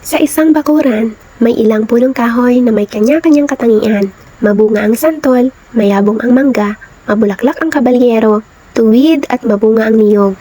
Sa isang bakuran, may ilang punong kahoy na may kanya-kanyang katangian. Mabunga ang santol, mayabong ang mangga, mabulaklak ang kabalyero, tuwid at mabunga ang niyog.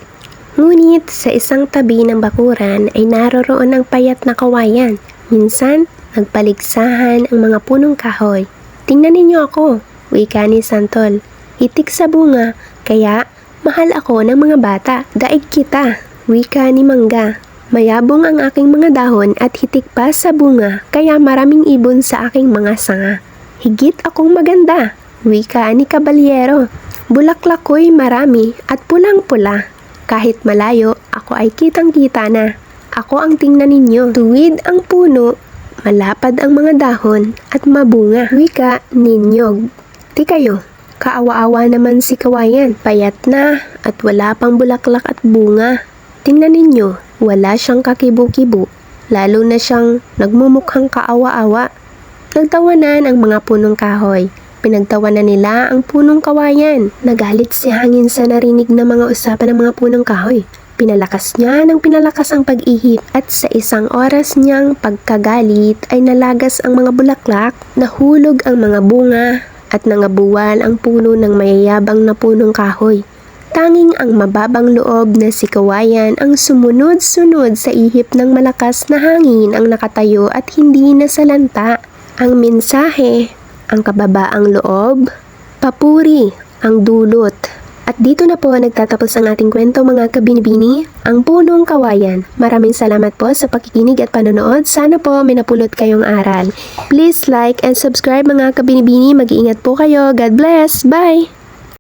Ngunit sa isang tabi ng bakuran ay naroroon ang payat na kawayan. Minsan, nagpaligsahan ang mga punong kahoy. Tingnan ninyo ako, wika ni santol. Itik sa bunga, kaya mahal ako ng mga bata. Daig kita, wika ni mangga. Mayabong ang aking mga dahon at hitik pa sa bunga, kaya maraming ibon sa aking mga sanga. Higit akong maganda, wika ni kabalyero. Bulaklak ko'y marami at pulang-pula. Kahit malayo, ako ay kitang-kita na. Ako ang tingnan ninyo. Tuwid ang puno, malapad ang mga dahon at mabunga, wika ni Nyog. Di kayo, kaawa-awa naman si kawayan. Payat na at wala pang bulaklak at bunga. Tingnan ninyo, wala siyang kakibo-kibo. Lalo na siyang nagmumukhang kaawa-awa. Nagtawanan ang mga punong kahoy. Pinagtawanan nila ang punong kawayan. Nagalit si hangin sa narinig na mga usapan ng mga punong kahoy. Pinalakas niya ng pinalakas ang pag-ihip at sa isang oras niyang pagkagalit ay nalagas ang mga bulaklak, nahulog ang mga bunga at nangabuwal ang puno ng mayayabang na punong kahoy. Tanging ang mababang loob na si kawayan ang sumunod-sunod sa ihip ng malakas na hangin ang nakatayo at hindi nasalanta. Ang mensahe, ang kababaang loob, papuri ang dulot. At dito na po nagtatapos ang ating kwento mga kabinibini, ang punong kawayan. Maraming salamat po sa pakikinig at panonood. Sana po may napulot kayong aral. Please like and subscribe mga kabinibini. Mag-iingat po kayo. God bless. Bye!